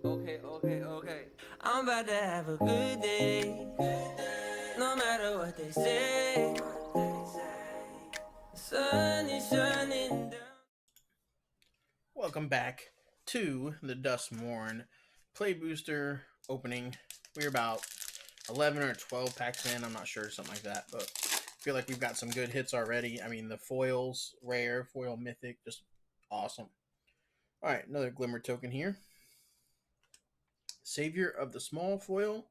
Okay. I'm about to have a good day. No matter what they say. The sun is shining down. Welcome back to the Duskmourn Play Booster opening. We're about 11 or 12 packs in. I'm not sure, something like that. But I feel like we've got some good hits already. I mean, the foils, rare, foil, mythic, just awesome. All right, another Glimmer token here. Savior of the Small Foil.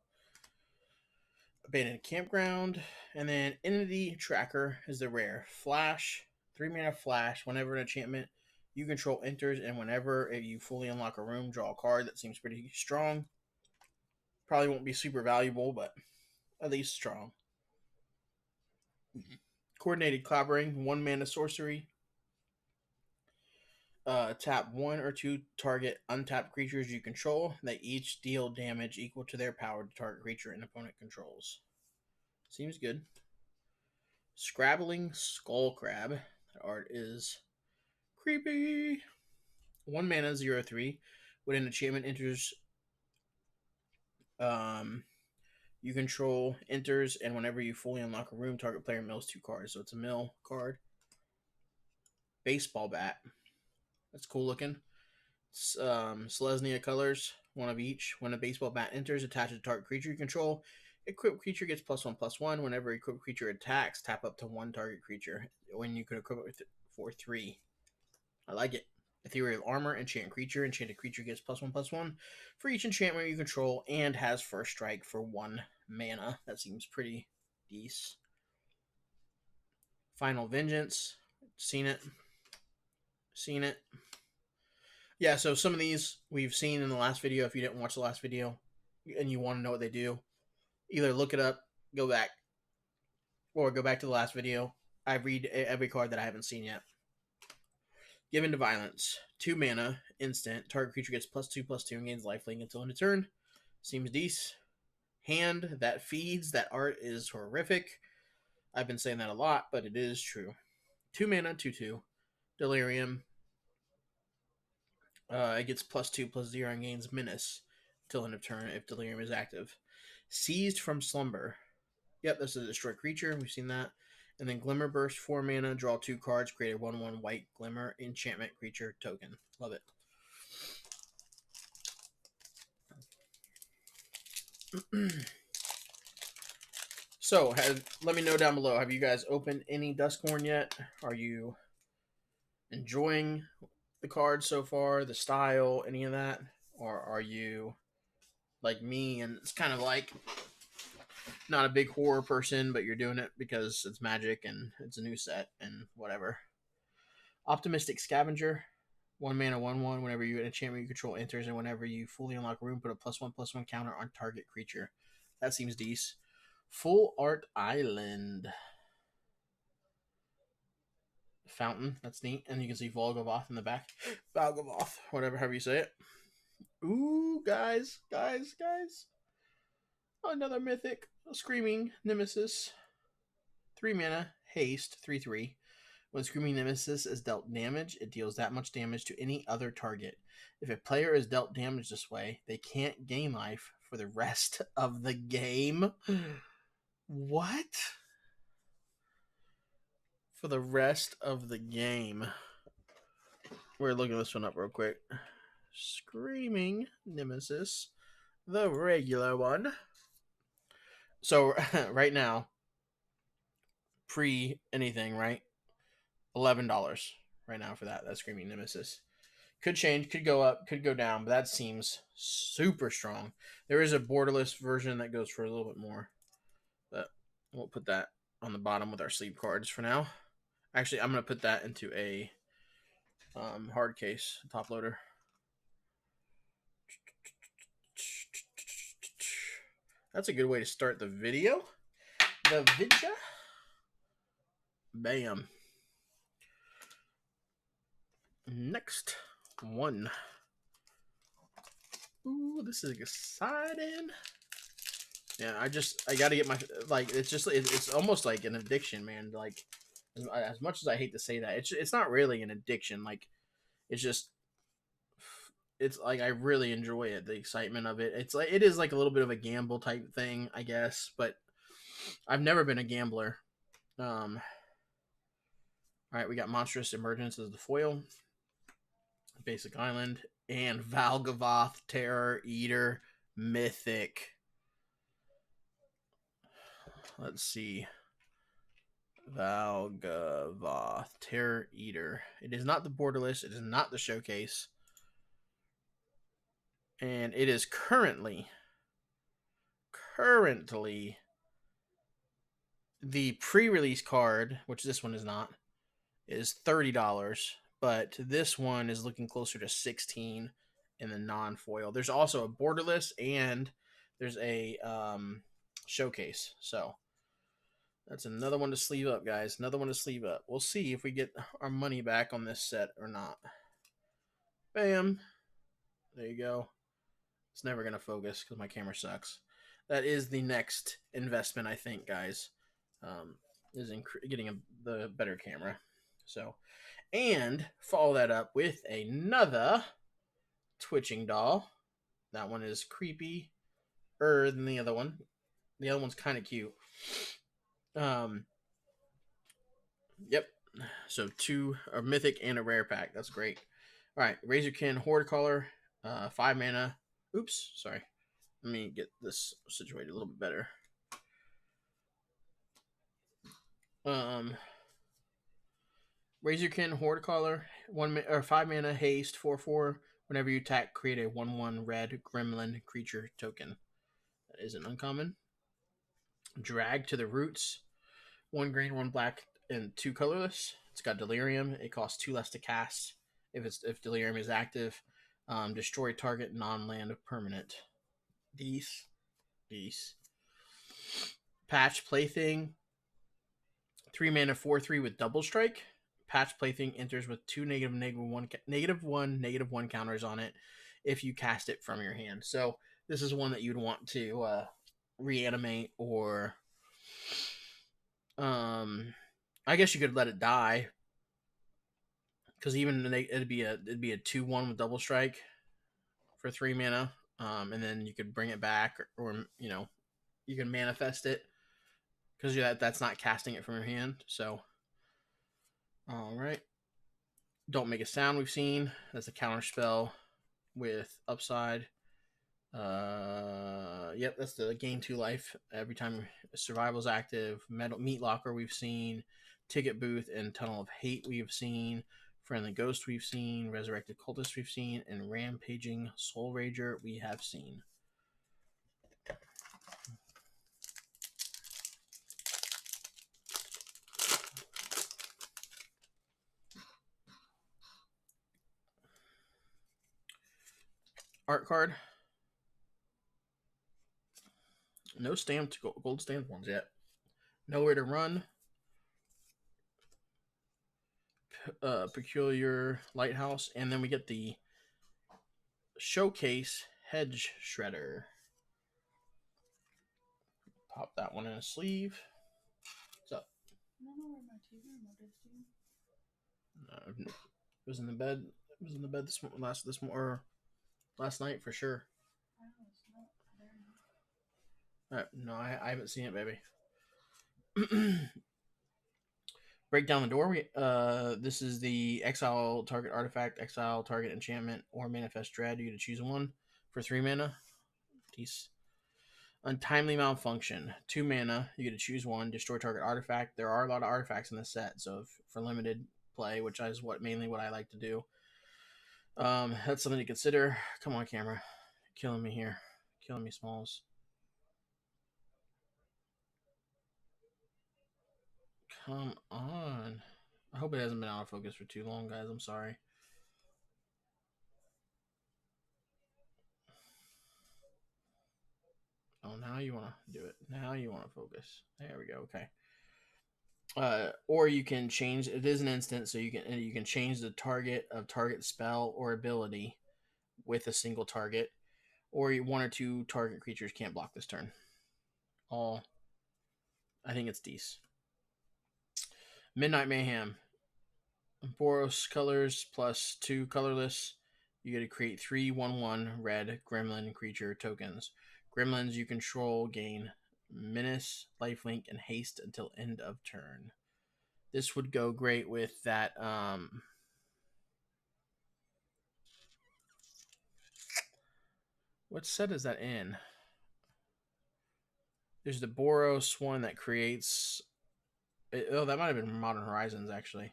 Abandoned Campground. And then Entity Tracker is the rare. Flash, 3 mana flash. Whenever an enchantment you control enters, and whenever you fully unlock a room, draw a card. That seems pretty strong. Probably won't be super valuable, but at least strong. Coordinated Clobbering, 1 mana sorcery. Tap 1 or 2 target untapped creatures you control. They each deal damage equal to their power to target creature and opponent controls. Seems good. Scrabbling Skullcrab. That art is creepy. 1 mana, 0/3. When an enchantment enters, you control enters, and whenever you fully unlock a room, target player mills 2 cards. So it's a mill card. Baseball Bat. That's cool looking. Selesnya colors, 1 of each. When a baseball bat enters, attach a target creature you control. Equipped creature gets +1/+1. Whenever equipped creature attacks, tap up to 1 target creature. When you can equip it for 3. I like it. Ethereal Armor, enchant creature. Enchanted creature gets +1/+1 for each enchantment you control and has first strike for 1 mana. That seems pretty decent. Final Vengeance. Seen it. Yeah, so some of these we've seen in the last video. If you didn't watch the last video and you want to know what they do, either look it up, go back, or go back to the last video. I read every card that I haven't seen yet. Given to Violence. 2 mana, instant. Target creature gets +2/+2 and gains lifelink until end of turn. Seems decent. Hand that feeds. That art is horrific. I've been saying that a lot, but it is true. 2 mana, 2/2. Delirium. It gets +2/+0 and gains menace till end of turn if Delirium is active. Seized from Slumber. Yep, this is a destroy creature. We've seen that. And then Glimmer Burst, 4 mana, draw 2 cards, create a 1/1 white Glimmer enchantment creature token. Love it. So, let me know down below. Have you guys opened any Duskmourn yet? Are you enjoying the cards so far, the style, any of that? Or are you like me and it's kind of like not a big horror person, but you're doing it because it's magic and it's a new set and whatever? Optimistic Scavenger. 1 mana, 1/1. Whenever you enchantment you control enters, and whenever you fully unlock a room, put a +1/+1 counter on target creature. That seems decent. Full Art Island. Fountain. That's neat. And you can see Volgavoth in the back. Valgavoth. Whatever, however you say it. Ooh, guys. Another mythic. Screaming Nemesis. 3 mana. Haste. 3/3. When Screaming Nemesis is dealt damage, it deals that much damage to any other target. If a player is dealt damage this way, they can't gain life for the rest of the game. What? For the rest of the game. We're looking this one up real quick. Screaming Nemesis, the regular one. So right now, pre anything, right? $11 right now for that. That Screaming Nemesis. Could change, could go up, could go down, but that seems super strong. There is a borderless version that goes for a little bit more, but we'll put that on the bottom with our sleeve cards for now. Actually, I'm going to put that into a hard case top loader. That's a good way to start the video. Bam. Next one. Ooh, this is exciting. Yeah, I gotta get my, like, it's almost like an addiction, man. Like, as much as I hate to say that, it's not really an addiction. Like, it's just it's like I really enjoy it. The excitement of it. It's like it is like a little bit of a gamble type thing, I guess. But I've never been a gambler. All right, we got Monstrous Emergence as the foil, Basic Island, and Valgavoth Terror Eater Mythic. Let's see. Valgavoth Terror Eater. It is not the borderless. It is not the showcase. And it is currently the pre-release card, which this one is not, is $30, but this one is looking closer to 16 in the non-foil. There's also a borderless and there's a showcase. So that's another one to sleeve up, guys. Another one to sleeve up. We'll see if we get our money back on this set or not. Bam. There you go. It's never going to focus because my camera sucks. That is the next investment, I think, guys, is in getting the better camera. So, and follow that up with another twitching doll. That one is creepy than the other one. The other one's kind of cute. Yep. So a mythic and a rare pack. That's great. All right, Razorkin Horde Color, 5 mana. Oops, sorry. Let me get this situated a little bit better. Razorkin Horde Color, 5 mana haste, 4/4. Whenever you attack, create a 1/1 red gremlin creature token. That is an uncommon. Drag to the Roots, 1 green, 1 black, and 2 colorless. It's got Delirium. It costs 2 less to cast if Delirium is active. Destroy target non-land permanent. These. Patch Plaything, 3 mana, 4/3 with double strike. Patch Plaything enters with 2 -1 counters on it if you cast it from your hand. So this is one that you'd want to reanimate, or I guess you could let it die, because even it'd be a 2/1 with double strike for 3 mana, and then you could bring it back, or you can manifest it because that's not casting it from your hand. So, all right. Don't Make a Sound, we've seen. That's a counter spell with upside. Yep, that's the gain 2 life every time survival's active. Meat Locker, we've seen. Ticket Booth and Tunnel of Hate, we've seen. Friendly Ghost, we've seen. Resurrected Cultist, we've seen. And Rampaging Soul Rager, we have seen. Art card. No stamped gold stamped ones yet. Nowhere to Run. Peculiar Lighthouse, and then we get the Showcase Hedge Shredder. Pop that one in a sleeve. What's up? I don't know where my TV remote is, dude. It was in the bed. It was in the bed last night for sure. No, I haven't seen it, baby. Break Down the Door. This is the exile target artifact, exile target enchantment, or manifest dread. You get to choose one for 3 mana. Peace. Untimely Malfunction, 2 mana. You get to choose one. Destroy target artifact. There are a lot of artifacts in this set, so for limited play, which is mainly what I like to do, that's something to consider. Come on, camera, killing me here, killing me, Smalls. Come on. I hope it hasn't been out of focus for too long, guys. I'm sorry. Oh, now you want to do it. Now you want to focus. There we go. Okay. Or you can change. It is an instant, so you can change the target of target spell or ability with a single target, or 1 or 2 target creatures can't block this turn. I think it's these. Midnight Mayhem. Boros colors plus 2 colorless. You get to create 3/1/1 red gremlin creature tokens. Gremlins you control gain menace, lifelink, and haste until end of turn. This would go great with that. What set is that in? There's the Boros one that creates. Oh, that might have been Modern Horizons actually.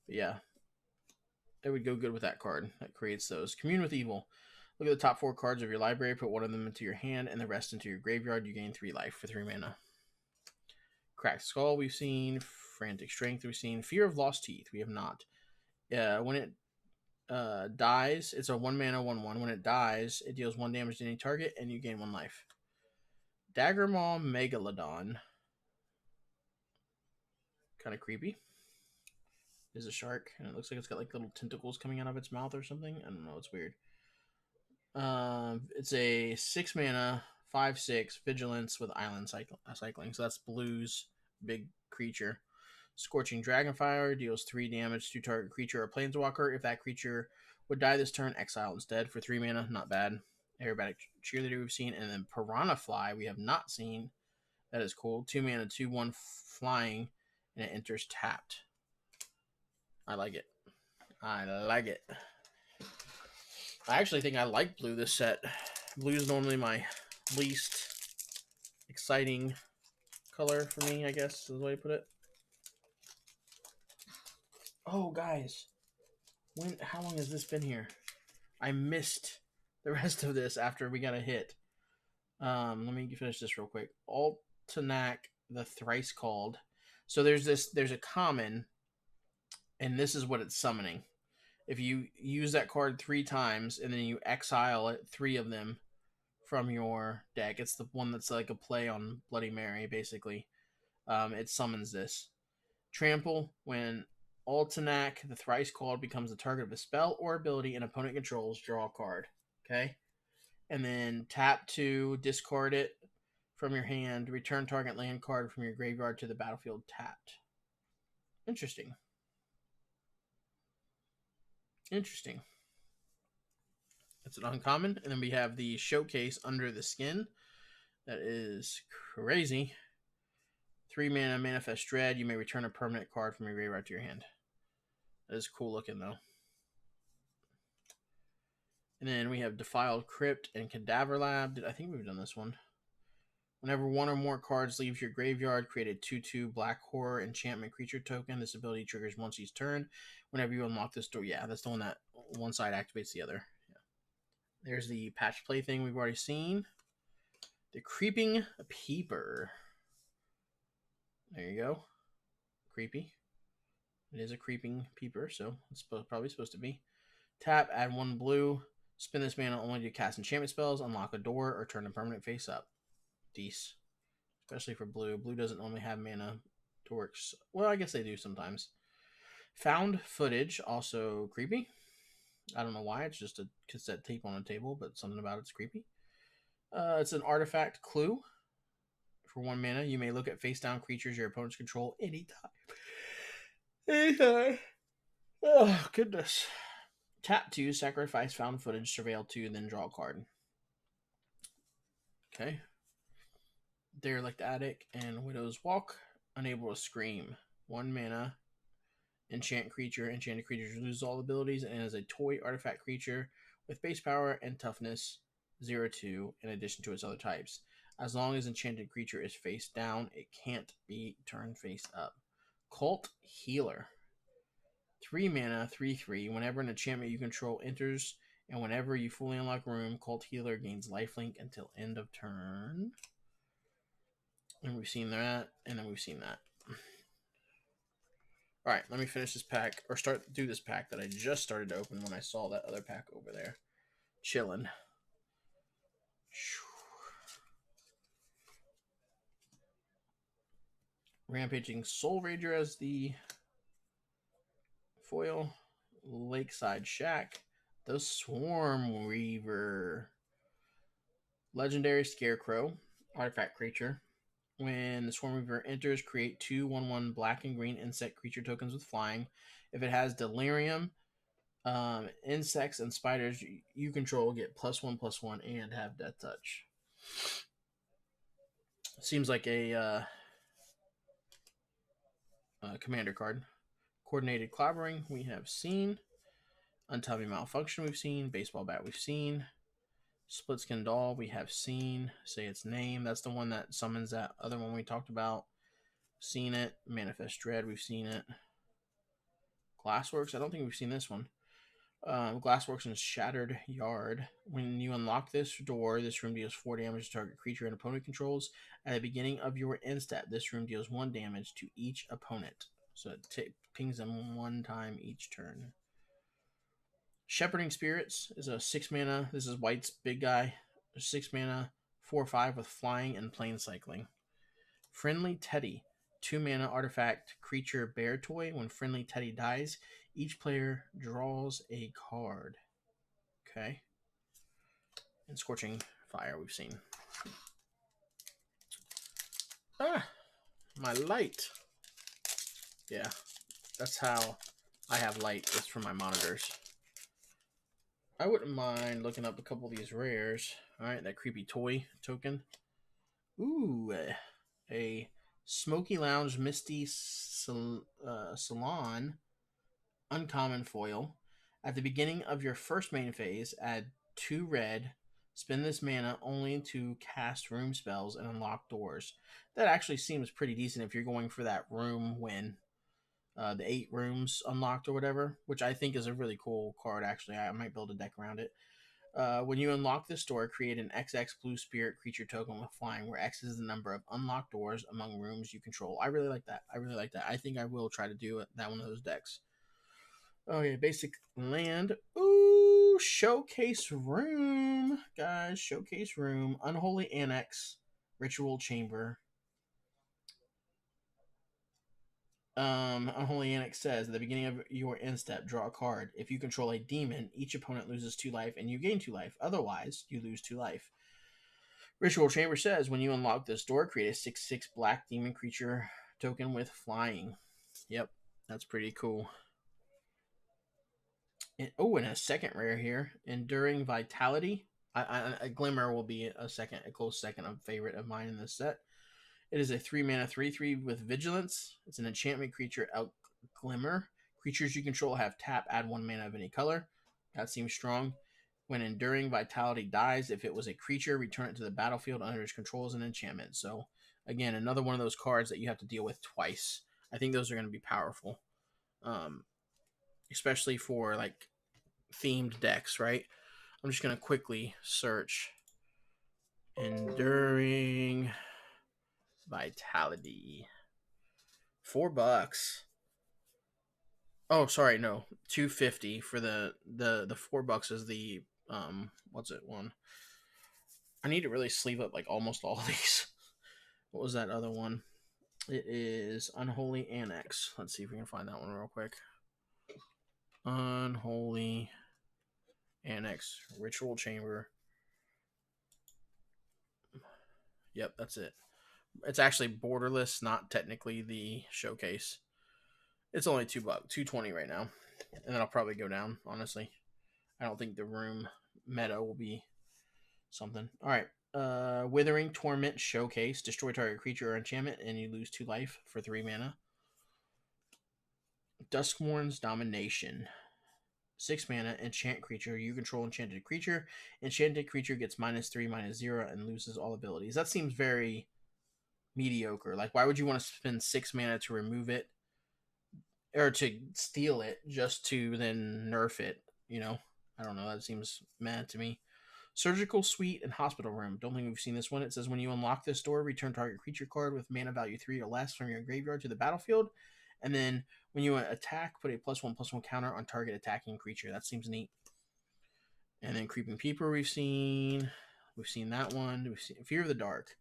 But yeah, it would go good with that card that creates those. Commune with Evil. Look at the top 4 cards of your library. Put one of them into your hand and the rest into your graveyard. You gain 3 life for 3 mana. Cracked Skull we've seen. Frantic Strength we've seen. Fear of Lost Teeth we have not. When it dies, it's a 1 mana 1/1. When it dies, it deals 1 damage to any target and you gain 1 life. Dagger Maw Megalodon. Kind of creepy. Is a shark, and it looks like it's got like little tentacles coming out of its mouth or something. I don't know. It's weird. It's a 6 mana, 5/6 vigilance with island cycling. So that's blue's big creature. Scorching Dragonfire deals 3 damage to target creature or planeswalker. If that creature would die this turn, exile instead for 3 mana. Not bad. Aerobatic Cheerleader we've seen, and then Piranha Fly we have not seen. That is cool. 2 mana, 2/1 flying, and it enters tapped. I like it. I like it. I actually think I like blue this set. Blue is normally my least exciting color for me, I guess is the way to put it. Oh, guys. How long has this been here? I missed the rest of this after we got a hit. Let me finish this real quick. Altanak, the Thrice Called. So there's a common, and this is what it's summoning. If you use that card 3 times and then you exile it, 3 of them from your deck, it's the one that's like a play on Bloody Mary, basically. It summons this. Trample, when Altanak, the Thrice Called, becomes the target of a spell or ability an opponent controls, draw a card. Okay? And then tap to discard it from your hand, return target land card from your graveyard to the battlefield tapped. Interesting. That's an uncommon. And then we have the Showcase Under the Skin. That is crazy. 3 mana Manifest Dread. You may return a permanent card from your graveyard to your hand. That is cool looking though. And then we have Defiled Crypt and Cadaver Lab. I think we've done this one. Whenever 1 or more cards leaves your graveyard, create a 2/2 Black Horror enchantment creature token. This ability triggers once each turn. Whenever you unlock this door, yeah, that's the one that one side activates the other. Yeah. There's the patch play thing we've already seen. The Creeping Peeper. There you go. Creepy. It is a creeping peeper, so it's probably supposed to be. Tap, add 1 blue. Spend this mana only to cast enchantment spells, unlock a door, or turn a permanent face up. Dece. Especially for blue. Blue doesn't normally have mana to work. Well, I guess they do sometimes. Found Footage, also creepy. I don't know why. It's just a cassette tape on a table, but something about it's creepy. It's an artifact clue. For 1 mana, you may look at face down creatures your opponents control anytime. Oh, goodness. Tap 2, sacrifice Found Footage, surveil 2, then draw a card. Okay. Derelict Attic and Widow's Walk. Unable to Scream. 1 mana. Enchant creature. Enchanted creatures lose all abilities and is a toy artifact creature with base power and toughness 0/2 in addition to its other types. As long as enchanted creature is face down, it can't be turned face up. Cult Healer. 3 mana, 3/3. Whenever an enchantment you control enters, and whenever you fully unlock a room, Cult Healer gains lifelink until end of turn. And we've seen that, and then we've seen that. All right, let me finish this pack, or do this pack that I just started to open when I saw that other pack over there. Chillin'. Rampaging Soul Rager as the foil. Lakeside Shack. The Swarm Weaver. Legendary Scarecrow. Artifact creature. When the Swarm Weaver enters, create 2/1/1 black and green insect creature tokens with flying. If it has Delirium, Insects and spiders you control get +1/+1 and have death touch. Seems like a commander card. Coordinated clobbering we have seen. Untimely malfunction we've seen. Baseball bat we've seen. Split skin doll we have seen. Say its name. That's the one that summons that other one we talked about. Seen it. Manifest dread we've seen it. Glassworks I don't think we've seen this one. Glassworks and Shattered Yard. When you unlock this door, this room deals 4 damage to target creature and opponent controls. At the beginning of your end step, this room deals 1 damage to each opponent. So it pings them 1 time each turn. Shepherding Spirits is a 6 mana. This is White's big guy. 6 mana, 4/5 with flying and plane cycling. Friendly Teddy. 2 mana artifact creature bear toy. When Friendly Teddy dies, each player draws a card. Okay. And Scorching Fire we've seen. Ah, my light. Yeah, that's how I have light. It's from my monitors. I wouldn't mind looking up a couple of these rares. All right, that creepy toy token. Ooh, a Smoky Lounge Misty Salon uncommon foil. At the beginning of your first main phase, add 2 red. Spend this mana only to cast room spells and unlock doors. That actually seems pretty decent if you're going for that room win. The 8 rooms unlocked or whatever, which I think is a really cool card, actually. I might build a deck around it. When you unlock this door, create an XX blue spirit creature token with flying, where X is the number of unlocked doors among rooms you control. I really like that. I think I will try to do that one of those decks. Oh yeah, basic land. Ooh, showcase room, guys. Showcase room. Unholy Annex, Ritual Chamber. Unholy Annex says at the beginning of your end step, draw a card. If you control a demon, each opponent loses 2 life and you gain 2 life. Otherwise, you lose 2 life. Ritual Chamber says when you unlock this door, create a 6/6 black demon creature token with flying. Yep, that's pretty cool. And a second rare here, Enduring Vitality. A Glimmer will be a close second of favorite of mine in this set. It is a 3 mana 3/3 with Vigilance. It's an enchantment creature, Out Glimmer. Creatures you control have tap, add 1 mana of any color. That seems strong. When Enduring Vitality dies, if it was a creature, return it to the battlefield under its control as an enchantment. So, again, another one of those cards that you have to deal with twice. I think those are going to be powerful. Especially for, like, themed decks, right? I'm just going to quickly search Enduring Vitality. $4. Oh, sorry, no, 250 for the $4 is the what's it one? I need to really sleeve up like almost all of these. What was that other one? It is Unholy Annex. Let's see if we can find that one real quick. Unholy Annex, Ritual Chamber. Yep, that's it. It's actually borderless, not technically the showcase. It's only $2, $220 right now, and then I'll probably go down. Honestly, I don't think the room meta will be something. All right. Withering Torment Showcase. Destroy target creature or enchantment, and you lose 2 life for 3 mana. Duskmourn's Domination. 6 mana, enchant creature. You control enchanted creature. Enchanted creature gets -3/-0 and loses all abilities. That seems very mediocre. Like, why would you want to spend 6 mana to remove it or to steal it just to then nerf it? You know, I don't know. That seems mad to me. Surgical Suite and Hospital Room. Don't think we've seen this one. It says when you unlock this door, return target creature card with mana value 3 or less from your graveyard to the battlefield. And then when you attack, put a +1/+1 counter on target attacking creature. That seems neat. And then Creeping Peeper we've seen. We've seen that one. We've seen Fear of the Dark.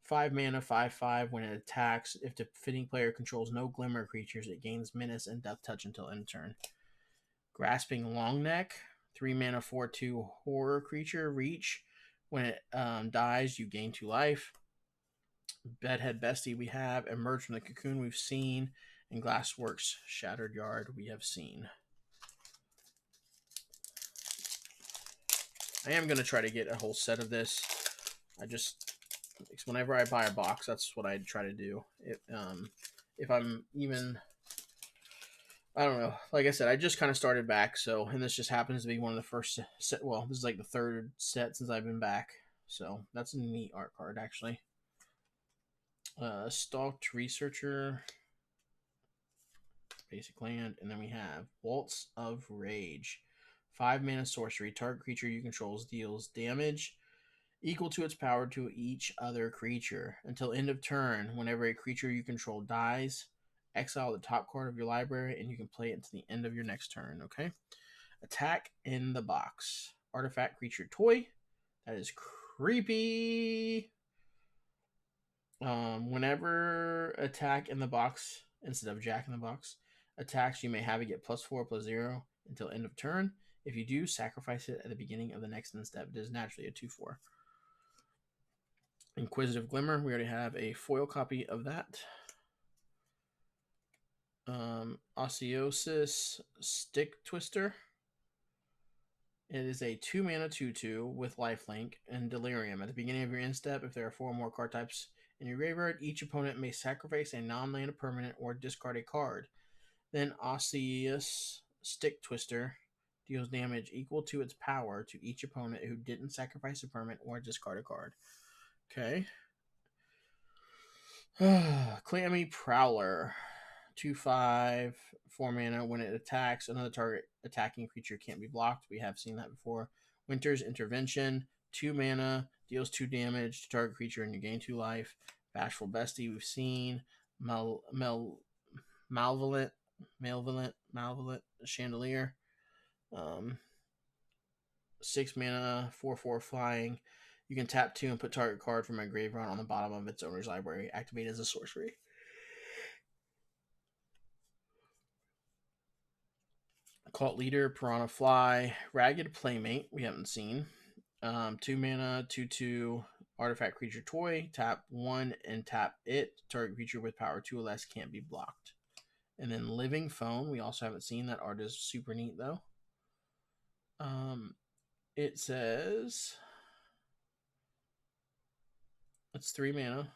5 mana, 5/5. When it attacks, if the fitting player controls no Glimmer creatures, it gains Menace and Death Touch until end turn. Grasping Longneck. 3 mana, 4/2 horror creature. Reach. When it dies, you gain 2 life. Bedhead Bestie we have. Emerge from the Cocoon we've seen. And Glassworks Shattered Yard we have seen. I am going to try to get a whole set of this. Whenever I buy a box, that's what I try to do. If I'm even, I don't know. Like I said, I just kind of started back, so, and this just happens to be one of the first set. Well, this is like the third set since I've been back, so that's a neat art card, actually. Stalked Researcher, basic land, and then we have Waltz of Rage. 5 mana sorcery. Target creature you control deals damage equal to its power to each other creature. Until end of turn, whenever a creature you control dies, exile the top card of your library, and you can play it until the end of your next turn, okay? Attack in the box. Artifact creature toy. That is creepy. Whenever attack in the box, instead of Jack in the box, attacks, you may have it get +4/+0 until end of turn. If you do, sacrifice it at the beginning of the next end step. It is naturally a 2/4. Inquisitive Glimmer, we already have a foil copy of that. Osseosis Stick Twister. It is a 2-mana 2/2 with lifelink and Delirium. At the beginning of your end step, if there are 4 or more card types in your graveyard, each opponent may sacrifice a non-land permanent or discard a card. Then Osseous Stick Twister deals damage equal to its power to each opponent who didn't sacrifice a permanent or discard a card. Okay. Clammy Prowler. 2/5, 4 mana. When it attacks, another target attacking creature can't be blocked. We have seen that before. Winter's Intervention. 2 mana. Deals 2 damage to target creature and you gain 2 life. Bashful Bestie, we've seen. Malevolent Chandelier. 6 mana, 4/4 flying. You can tap 2 and put target card from a graveyard on the bottom of its owner's library. Activate as a sorcery. Cult Leader, Piranha Fly, Ragged Playmate, we haven't seen. 2 mana, 2/2, artifact creature toy. Tap 1 and tap it. Target creature with power 2 or less can't be blocked. And then Living Phone, we also haven't seen. That art is super neat though. It says it's 3 mana.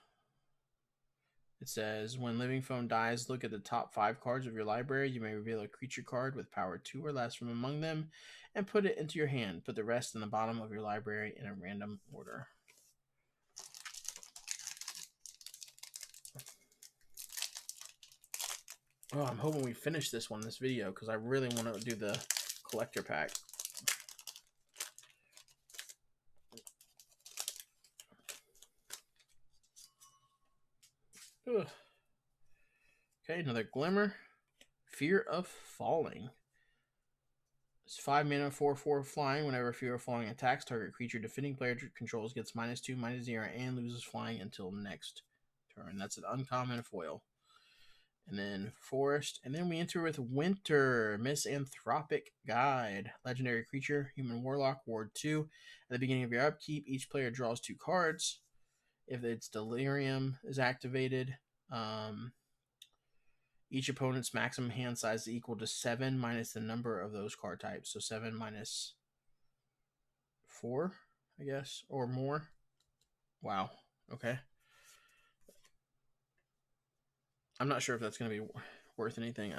It says, when Living Phone dies, look at the top 5 cards of your library. You may reveal a creature card with power 2 or less from among them and put it into your hand. Put the rest in the bottom of your library in a random order. Oh, I'm hoping we finish this one in this video because I really want to do the collector pack. Ugh. Okay, another Glimmer. Fear of Falling. It's 5 mana, 4/4 flying. Whenever Fear of Falling attacks, target creature defending player controls gets -2, -0, and loses flying until next turn. That's an uncommon foil. And then Forest. And then we enter with Winter, Misanthropic Guide. Legendary creature, Human Warlock, Ward 2. At the beginning of your upkeep, each player draws 2 cards. If its Delirium is activated, each opponent's maximum hand size is equal to 7 minus the number of those card types. So 7 minus 4, I guess, or more. Wow. Okay. I'm not sure if that's going to be worth anything.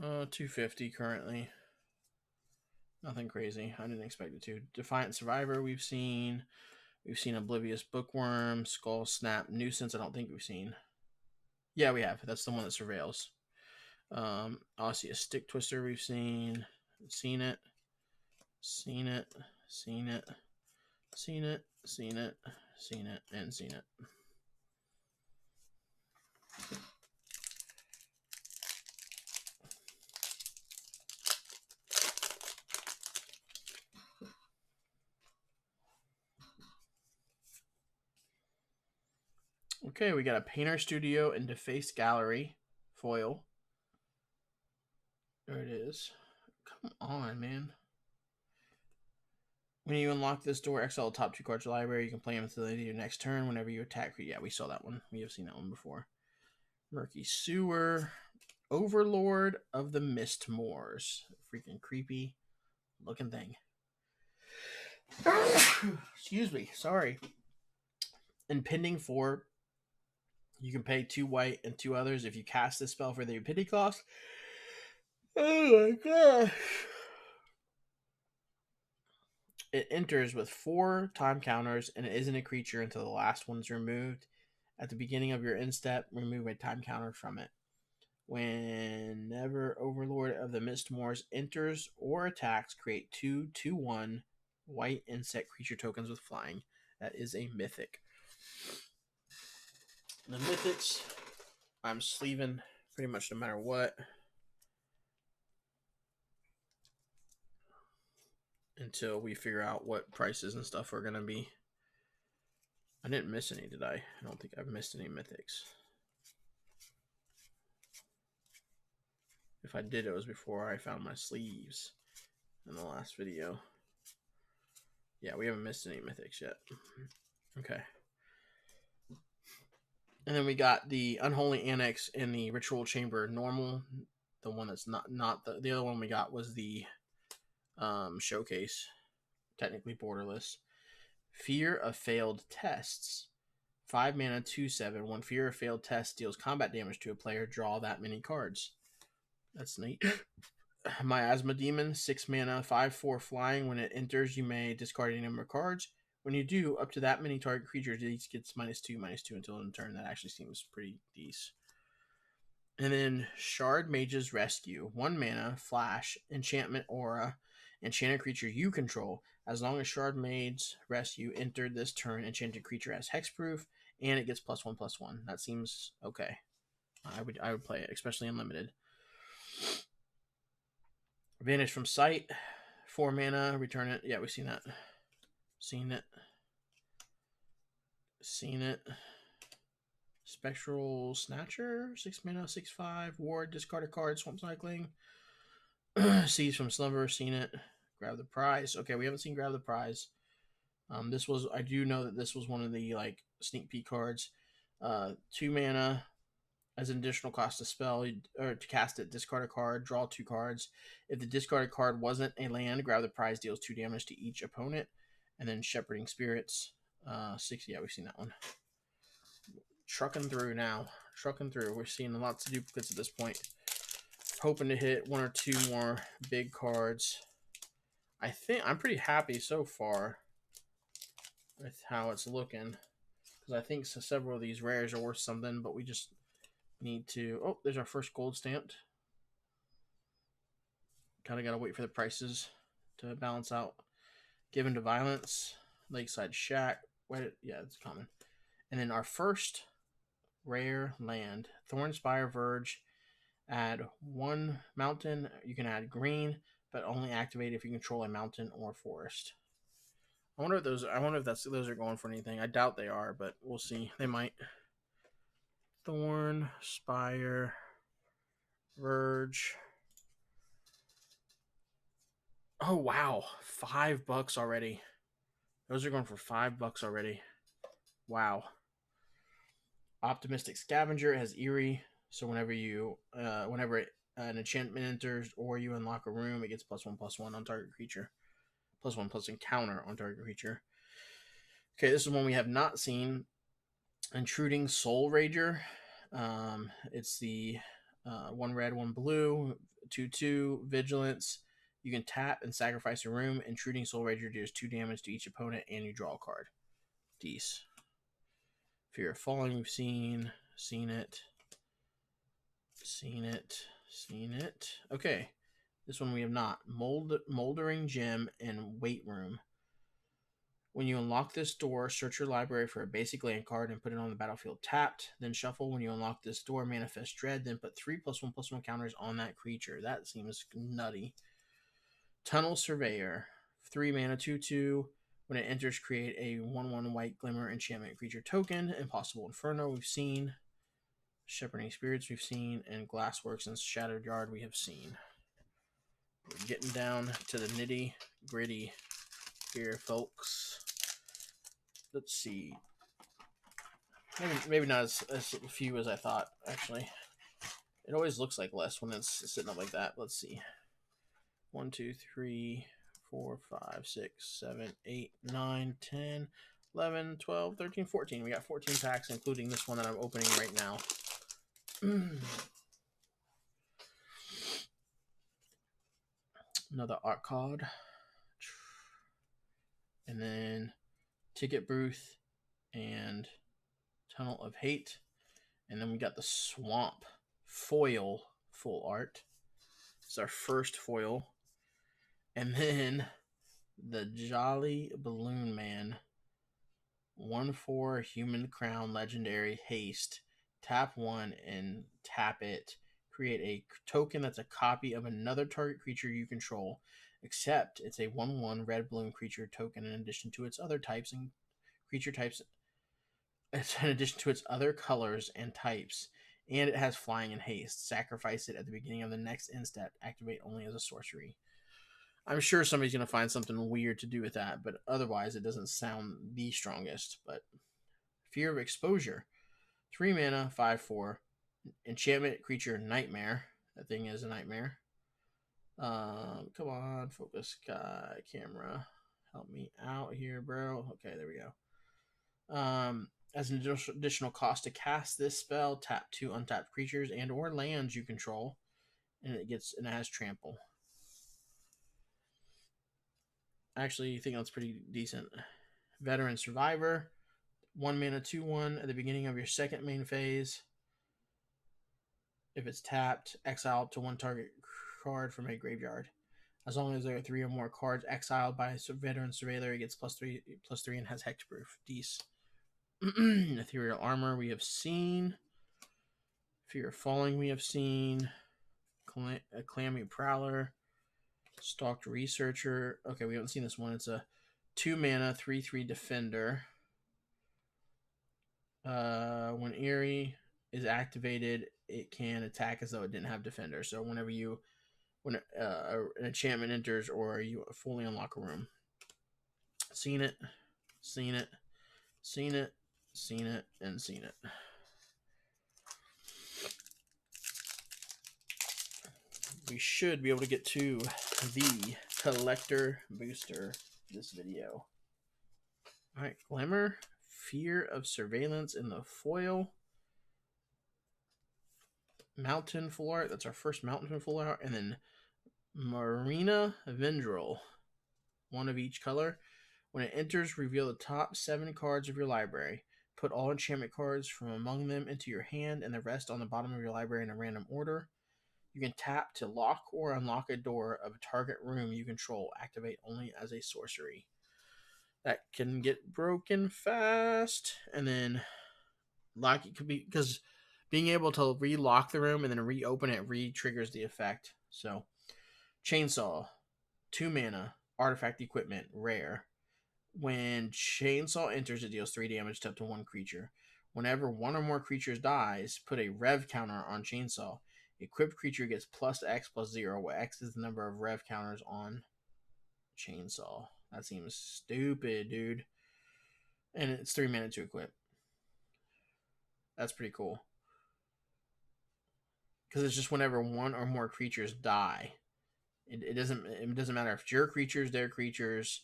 250 currently. Nothing crazy. I didn't expect it to. Defiant Survivor we've seen. We've seen Oblivious Bookworm, Skull Snap, Nuisance. I don't think we've seen. Yeah, we have. That's the one that surveils. Osseous Stick Twister we've seen. Seen it. Seen it. Seen it. Seen it. Seen it. Seen it. And seen it. Okay, we got a Painter Studio and Deface Gallery foil. There it is. Come on, man. When you unlock this door, exile the top 2 cards of your library. You can play them until the end of your next turn. Whenever you attack, yeah, we saw that one. We have seen that one before. Murky Sewer, Overlord of the Mist Moors. Freaking creepy looking thing. Excuse me, sorry. Impending 4. You can pay 2 white and 2 others if you cast this spell for the impending cost. Oh my gosh. It enters with 4 time counters and it isn't a creature until the last one's removed. At the beginning of your end step, remove a time counter from it. Whenever Overlord of the Mistmoors enters or attacks, create 2/2/1 white insect creature tokens with flying. That is a mythic. The mythics, I'm sleeving pretty much no matter what. Until we figure out what prices and stuff are going to be. I didn't miss any, did I? I don't think I've missed any mythics. If I did, it was before I found my sleeves in the last video. Yeah, we haven't missed any mythics yet. Okay. And then we got the Unholy Annex in the Ritual Chamber normal. The one that's not the other one we got was the showcase. Technically borderless. Fear of Failed Tests. 5 mana, 2/7. When Fear of Failed Test deals combat damage to a player, draw that many cards. That's neat. Miasma Demon, 6 mana, 5/4 flying. When it enters, you may discard any number of cards. When you do, up to that many target creatures, each gets -2/-2 until end turn. That actually seems pretty decent. And then Shard Mage's Rescue, 1 mana, flash, enchantment aura, enchant a creature you control. As long as Shard Mage's Rescue entered this turn, enchanted creature has hexproof, and it gets +1/+1. That seems okay. I would play it, especially in limited. Vanish from Sight, 4 mana, return it. Yeah, we've seen that. Seen it. Spectral Snatcher, 6 mana, 6/5. Ward, discard a card, swamp cycling. Seize from Slumber, seen it. Grab the Prize. Okay, we haven't seen Grab the Prize. This was, I do know that this was one of the like sneak peek cards. 2 mana. As an additional cost to spell or to cast it, discard a card, draw 2 cards. If the discarded card wasn't a land, Grab the Prize deals 2 damage to each opponent. And then Shepherding Spirits, 6. Yeah, we've seen that one. Trucking through now. We're seeing lots of duplicates at this point. Hoping to hit 1 or 2 more big cards. I think I'm pretty happy so far with how it's looking. Because I think several of these rares are worth something, but we just need to... Oh, there's our first gold stamped. Kind of got to wait for the prices to balance out. Given to Violence, Lakeside Shack. Yeah, it's common. And then our first rare land, Thornspire Verge. Add 1 mountain. You can add green, but only activate if you control a mountain or forest. I wonder if those are going for anything. I doubt they are, but we'll see. They might. Thornspire Verge. Oh wow, $5 already. Those are going for $5 already. Wow. Optimistic Scavenger has Eerie, so whenever an enchantment enters or you unlock a room, it gets +1/+1 on target creature. +1/+ encounter on target creature. Okay, this is one we have not seen. Intruding Soul Rager. It's the 1 red, 1 blue, 2/2 vigilance. You can tap and sacrifice a room. Intruding Soul Rager deals 2 damage to each opponent, and you draw a card. Dece. Fear of Falling, we've seen it. Okay, this one we have not. Moldering Gem and Weight Room. When you unlock this door, search your library for a basic land card and put it on the battlefield tapped. Then shuffle. When you unlock this door, manifest Dread. Then put 3 +1/+1 counters on that creature. That seems nutty. Tunnel Surveyor, 3 mana, 2/2. When it enters, create a 1/1 white glimmer enchantment creature token. Impossible Inferno, we've seen. Shepherding Spirits, we've seen. And Glassworks and Shattered Yard, we have seen. We're getting down to the nitty gritty. here, folks. Let's see. Maybe not as few as I thought, actually. It always looks like less when it's sitting up like that. Let's see. 1, 2, 3, 4, 5, 6, 7, 8, 9, 10, 11, 12, 13, 14. We got 14 packs, including this one that I'm opening right now. Another art card. And then Ticket Booth and Tunnel of Hate. And then we got the Swamp foil full art. It's our first foil. And then the Jolly Balloon Man 1/4 Human Crown Legendary Haste. Tap 1 and tap it. Create a token that's a copy of another target creature you control, except it's a 1/1 red balloon creature token in addition to its other types and creature types. It's in addition to its other colors and types, and it has flying and haste. Sacrifice it at the beginning of the next end step. Activate only as a sorcery. I'm sure somebody's going to find something weird to do with that, but otherwise it doesn't sound the strongest. But Fear of Exposure. 3 mana, 5/4. Enchantment creature Nightmare. That thing is a nightmare. Come on, focus guy, camera. Help me out here, bro. Okay, there we go. As an additional cost to cast this spell, tap 2 untapped creatures and or lands you control, and it has trample. Actually, I think that's pretty decent. Veteran Survivor. 1 mana, 2/1 at the beginning of your second main phase. If it's tapped, exile to 1 target card from a graveyard. As long as there are 3 or more cards exiled by a Veteran Surveyor, it gets +3 and has hexproof. Dece. Ethereal Armor we have seen. Fear of Falling we have seen. Clammy Prowler. Stalked Researcher. Okay, we haven't seen this one. It's a 2 mana, 3/3 Defender. When Eerie is activated, it can attack as though it didn't have Defender. So when an enchantment enters or you fully unlock a room. Seen it, seen it, seen it, seen it, and seen it. We should be able to get to the collector booster this video. All right, Glimmer, Fear of Surveillance in the foil. Mountain full art. That's our first mountain full art. And then Marina Vendril. 1 of each color. When it enters, reveal the top 7 cards of your library. Put all enchantment cards from among them into your hand and the rest on the bottom of your library in a random order. You can tap to lock or unlock a door of a target room you control. Activate only as a sorcery. That can get broken fast. And then lock it could be because being able to relock the room and then reopen it re-triggers the effect. So Chainsaw, 2 mana, artifact equipment, rare. When Chainsaw enters, it deals 3 damage to up to 1 creature. Whenever 1 or more creatures dies, put a rev counter on Chainsaw. Equipped creature gets +X+0, where X is the number of rev counters on Chainsaw. That seems stupid, dude. And it's 3 mana to equip. That's pretty cool. Because it's just whenever 1 or more creatures die. It doesn't matter if it's your creatures, their creatures.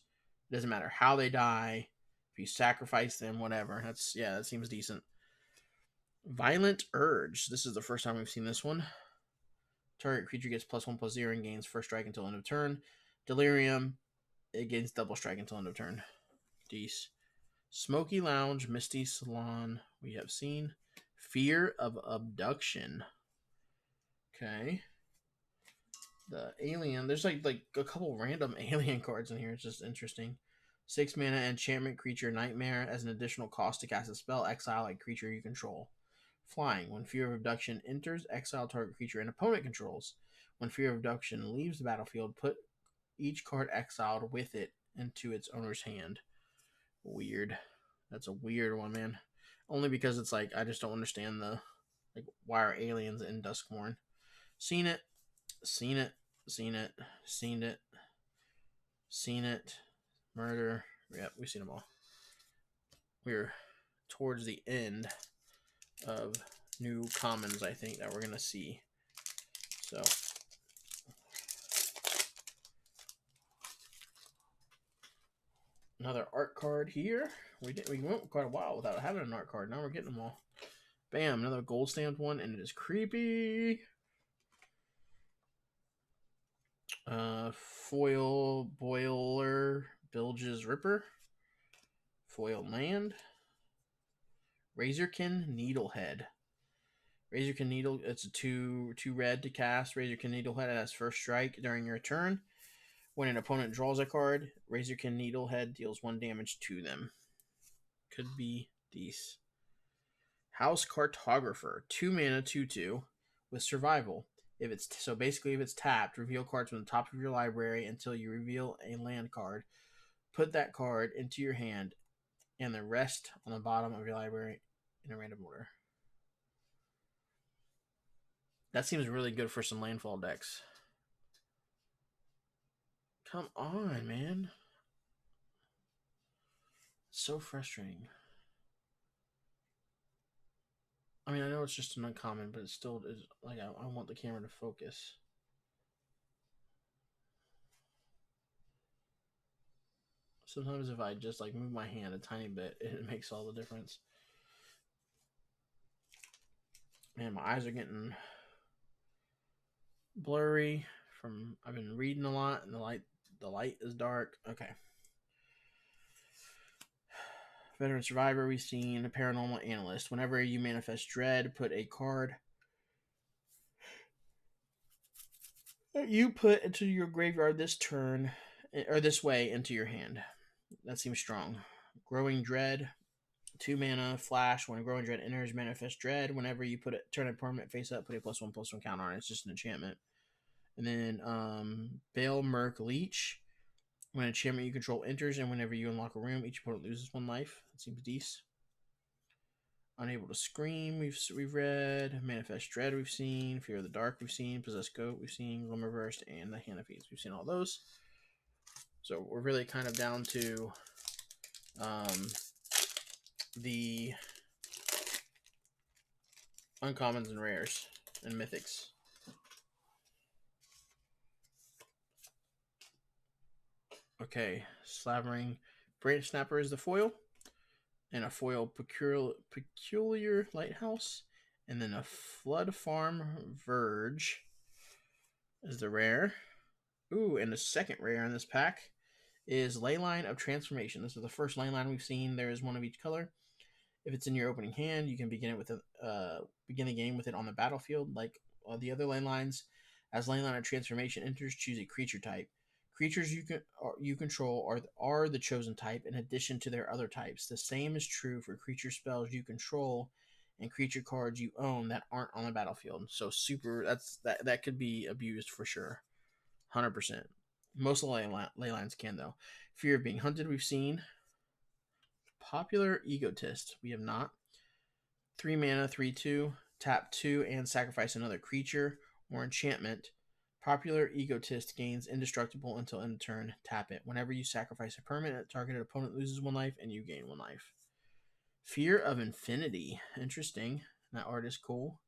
It doesn't matter how they die. If you sacrifice them, whatever. That seems decent. Violent Urge. This is the first time we've seen this one. Target creature gets +1/+0 and gains first strike until end of turn. Delirium. It gains double strike until end of turn. Dece. Smoky Lounge, Misty Salon. We have seen. Fear of Abduction. Okay. The alien. There's like a couple random alien cards in here. It's just interesting. 6 mana enchantment creature Nightmare. As an additional cost to cast a spell, exile a creature you control. Flying. When Fear of Abduction enters, exile target creature and opponent controls. When Fear of Abduction leaves the battlefield, put each card exiled with it into its owner's hand. Weird. That's a weird one, man. Only because it's like I just don't understand why are aliens in Duskmourn. Seen it, seen it, seen it, seen it, seen it. Murder. Yep, we've seen them all. We're towards the end of new commons, I think, that we're going to see. So, another art card here. We went quite a while without having an art card. Now we're getting them all. Bam, another gold stamped one, and it is creepy. Foil Boiler Bilge's Ripper. Foil Land. Razorkin Needlehead. Razorkin Needle, it's a 2 red to cast. Razorkin Needlehead has first strike during your turn. When an opponent draws a card, Razorkin Needlehead deals 1 damage to them. Could be these. House Cartographer, 2 mana, 2/2 with survival. If it's tapped, reveal cards from the top of your library until you reveal a land card. Put that card into your hand and the rest on the bottom of your library in a random order. That seems really good for some landfall decks. Come on, man. It's so frustrating. I mean, I know it's just an uncommon, but it still is like I want the camera to focus. Sometimes if I just like move my hand a tiny bit, it makes all the difference. Man, my eyes are getting blurry from I've been reading a lot and the light is dark. Okay. Veteran Survivor, we've seen a Paranormal Analyst. Whenever you manifest dread, put a card that you put into your graveyard this turn, or this way, into your hand. That seems strong. Growing Dread, 2 mana, flash. When Growing Dread enters, manifest dread. Whenever you turn a permanent face up, put a +1/+1 counter on it. It's just an enchantment. And then Bale Merc Leech. When an enchantment you control enters, and whenever you unlock a room, each opponent loses 1 life. That seems decent. Unable to Scream, we've read. Manifest Dread, we've seen. Fear of the Dark, we've seen. Possessed Goat, we've seen. Glimmer Reversed, and the Hand of Feeds. We've seen all those. So we're really kind of down to the uncommons and rares and mythics. Okay, Slavering Branch Snapper is the foil, and a foil peculiar Lighthouse, and then a Flood Farm Verge is the rare. Ooh, and the second rare in this pack is Leyline of Transformation. This is the first Leyline we've seen. There is one of each color. If it's in your opening hand, you can begin the game with it on the battlefield, like the other Leylines. As Leyline of Transformation enters, choose a creature type. Creatures you control are the chosen type in addition to their other types. The same is true for creature spells you control and creature cards you own that aren't on the battlefield. So that could be abused for sure, 100%. Most of the Leylines can though. Fear of Being Hunted, we've seen. Popular Egotist, we have not. 3 mana, 3/2, tap 2 and sacrifice another creature or enchantment. Popular Egotist gains indestructible until end of turn. Tap it. Whenever you sacrifice a permanent, targeted opponent loses 1 life and you gain 1 life. Fear of Infinity. Interesting. That art is cool.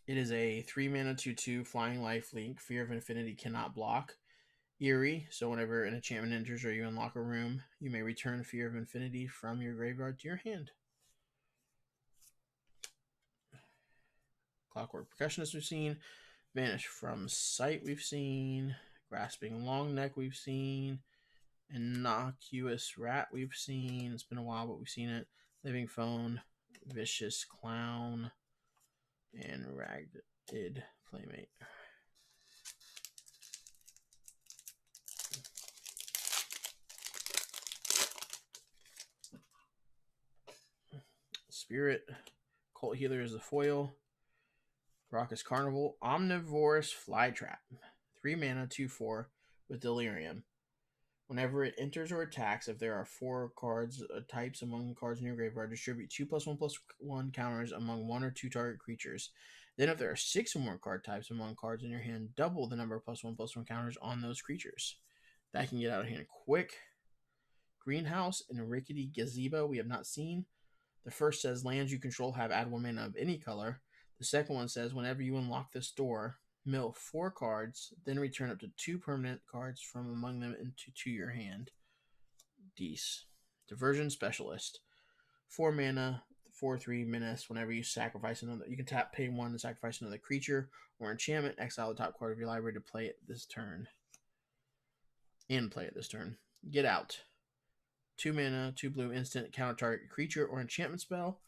It is a 3 mana, 2/2 flying lifelink. Fear of Infinity cannot block. Eerie, so whenever an enchantment enters or you unlock a room, you may return Fear of Infinity from your graveyard to your hand. Clockwork Percussionist we've seen. Vanish from Sight we've seen. Grasping Longneck we've seen. Innocuous Rat we've seen. It's been a while, but we've seen it. Living Phone, Vicious Clown, and Ragged Playmate. Spirit Cult Healer is the foil. Raucous Carnival, Omnivorous Flytrap. 3 mana, 2/4 with Delirium. Whenever it enters or attacks, if there are 4 cards types among cards in your graveyard, distribute 2+1/+1 counters among 1 or 2 target creatures. Then if there are 6 or more card types among cards in your hand, double the number of +1/+1 counters on those creatures. That can get out of hand quick. Greenhouse and Rickety Gazebo we have not seen. The first says lands you control have add 1 mana of any color. The second one says whenever you unlock this door, mill 4 cards, then return up to 2 permanent cards from among them to your hand. Dees. Diversion Specialist. 4 mana, 4/3 menace. Whenever you sacrifice another, you can tap, pay 1 and sacrifice another creature or enchantment. Exile the top card of your library to play it this turn. And play it this turn. Get out. 2 mana, 2 blue instant, counter target creature or enchantment spell,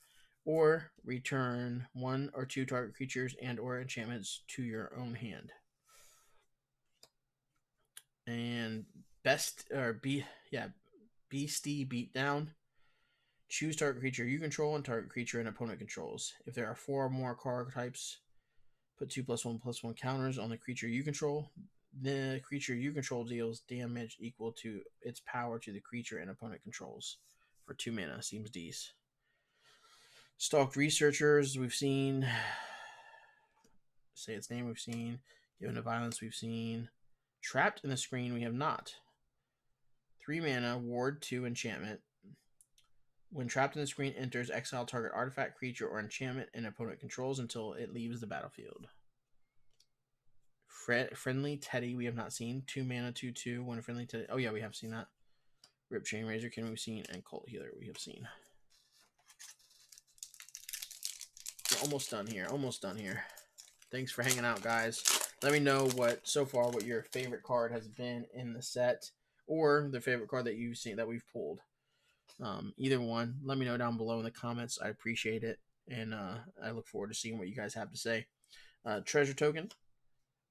or return 1 or 2 target creatures and or enchantments to your own hand. And Beastie Beatdown. Choose target creature you control and target creature an opponent controls. If there are 4 or more card types, put 2+1/+1 counters on the creature you control. The creature you control deals damage equal to its power to the creature and opponent controls for 2 mana. Seems decent. Stalked Researchers, we've seen. Say its name, we've seen. Given to Violence, we've seen. Trapped in the Screen, we have not. 3 mana, Ward 2 enchantment. When trapped in the screen enters, exile target artifact, creature, or enchantment and opponent controls until it leaves the battlefield. Friendly Teddy, we have not seen. 2 mana, 2/2. When Friendly Teddy. Oh, yeah, we have seen that. Rip Chain Razorkin, we've seen. And Cult Healer, we have seen. We're almost done here. Almost done here. Thanks for hanging out, guys. Let me know what your favorite card has been in the set, or the favorite card that you've seen that we've pulled. Either one, let me know down below in the comments. I appreciate it, and I look forward to seeing what you guys have to say. Treasure token,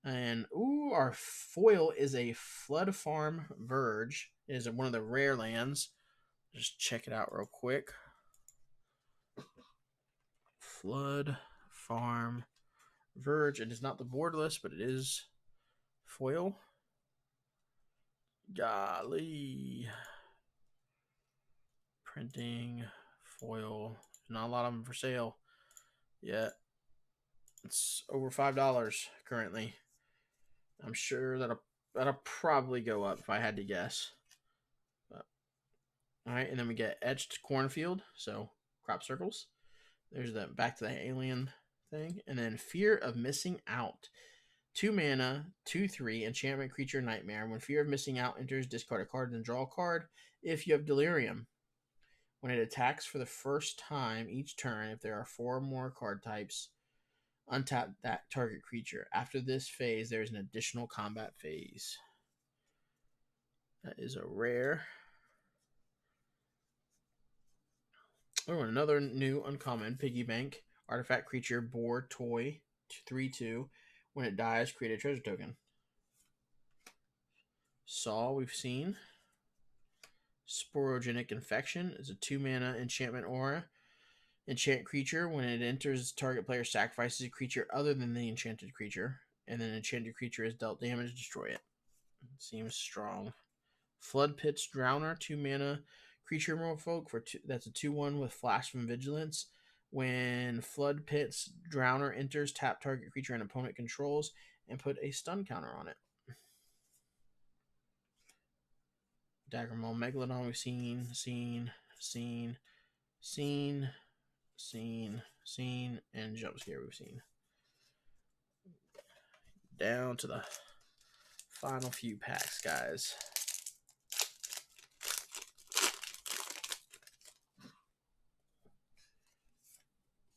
and our foil is a Flood Farm Verge. It is one of the rare lands. Just check it out real quick. Flood Farm Verge. It is not the borderless, but it is foil. Golly. Printing, foil. Not a lot of them for sale yet. It's over $5 currently. I'm sure that'll probably go up if I had to guess. But, all right, and then we get Etched Cornfield, so crop circles. There's the back to the alien thing, and then Fear of Missing Out. 2 mana, 2/3 enchantment creature nightmare. When Fear of Missing Out enters, discard a card and draw a card. If you have Delirium. When it attacks for the first time each turn, if there are 4 or more card types, untap that target creature. After this phase, there is an additional combat phase. That is a rare. Oh, another new uncommon, Piggy Bank. Artifact creature, boar, toy, 3/2. When it dies, create a treasure token. Saw, we've seen. Sporogenic Infection is a 2 mana enchantment aura. Enchant creature. When it enters, target player sacrifices a creature other than the enchanted creature, and then enchanted creature is dealt damage, destroy it. Seems strong. Flood Pit's Drowner, 2 mana creature merfolk for 2. That's a 2/1 with Flash from Vigilance. When Flood Pit's Drowner enters, tap target creature and opponent controls and put a stun counter on it. Dagger Maul Megalodon, we've seen, and Jump Scare we've seen. Down to the final few packs, guys.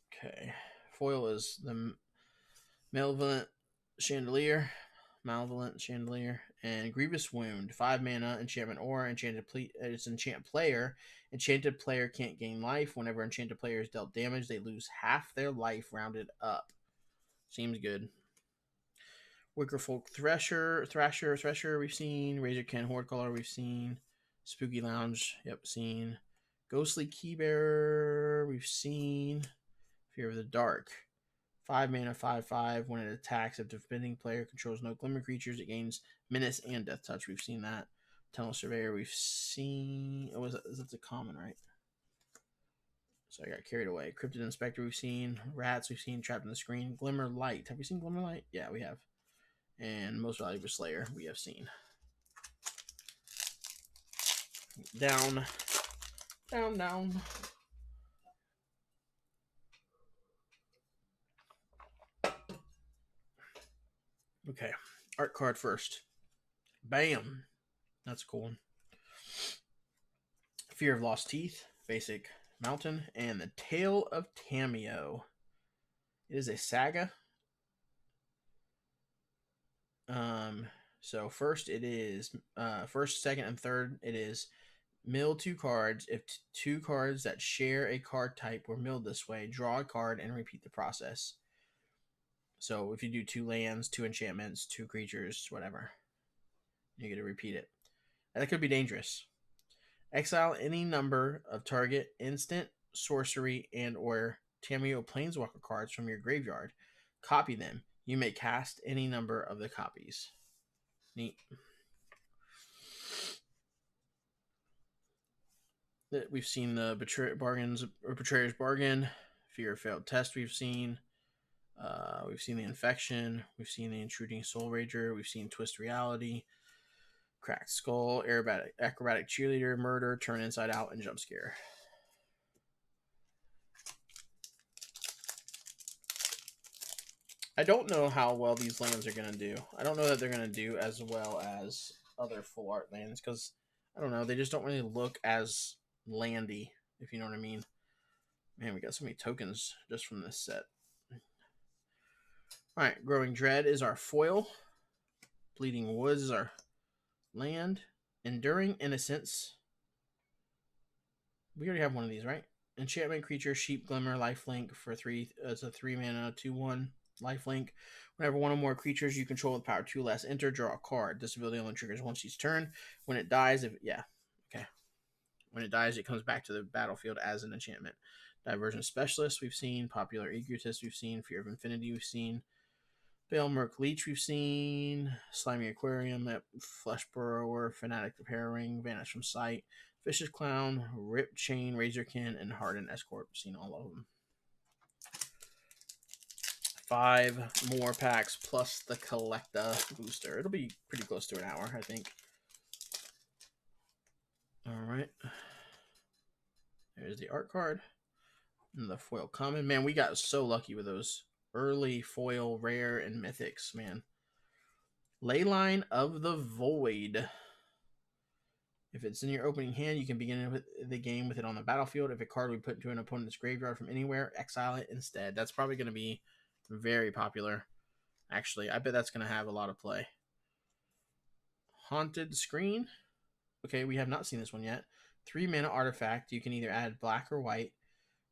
Okay. Foil is the Malevolent Chandelier, and Grievous Wound. 5 mana, enchantment aura, it's enchant player. Enchanted player can't gain life. Whenever enchanted player is dealt damage, they lose half their life rounded up. Seems good. Wickerfolk Thrasher, we've seen. Razorkin Hordecaller, we've seen. Spooky Lounge, yep, seen. Ghostly Keybearer, we've seen. Fear of the Dark. 5 mana, 5/5. When it attacks, if defending player controls no glimmer creatures, it gains Menace and Death Touch. We've seen that. Tunnel Surveyor, we've seen. Oh, that's a common, right? So I got carried away. Cryptid Inspector, we've seen. Rats, we've seen. Trapped in the Screen. Glimmer Light. Have we seen Glimmer Light? Yeah, we have. And Most Valuable Slayer, we have seen. Down, down, down. Okay, art card first. Bam. That's a cool one. Fear of Lost Teeth, basic mountain, and the Tale of Tamio. It is a saga. So first it is first, second, and third. It is mill 2 cards. If two cards that share a card type were milled this way, draw a card and repeat the process. So if you do 2 lands, 2 enchantments, 2 creatures, whatever, you get to repeat it. And that could be dangerous. Exile any number of target instant, sorcery, and or Tamio Planeswalker cards from your graveyard. Copy them. You may cast any number of the copies. Neat. We've seen the Betrayer's Bargain, Fear of Failed Test. We've seen the Infection. We've seen the Intruding Soul Rager. We've seen Twist Reality, Cracked Skull, Acrobatic Cheerleader, Murder, Turn Inside Out, and Jump Scare. I don't know how well these lands are going to do. I don't know that they're going to do as well as other full art lands because, I don't know, they just don't really look as landy, if you know what I mean. Man, we got so many tokens just from this set. Alright, Growing Dread is our foil. Bleeding Woods is our land. Enduring Innocence. We already have one of these, right? Enchantment creature, Sheep Glimmer, lifelink for 3. It's a 3-mana, 2/1 lifelink. Whenever one or more creatures you control with power 2 less enter, draw a card. This ability only triggers once each turn. When it dies, when it dies, it comes back to the battlefield as an enchantment. Diversion Specialist, we've seen. Popular Egotist, we've seen. Fear of Infinity, we've seen. Balemerc Leech, we've seen. Slimy Aquarium, Flesh Burrower, Fanatic Repair Ring, Vanish from Sight, Vicious Clown, Rip Chain, Razorkin, and Hardened Escort. We've seen all of them. 5 more packs plus the Collecta booster. It'll be pretty close to an hour, I think. All right. There's the art card. And the foil common. Man, we got so lucky with those early foil, rare, and mythics, man. Leyline of the Void. If it's in your opening hand, you can begin the game with it on the battlefield. If a card we put into an opponent's graveyard from anywhere, exile it instead. That's probably going to be very popular. Actually, I bet that's going to have a lot of play. Haunted Screen. Okay, we have not seen this one yet. 3-mana artifact. You can either add black or white,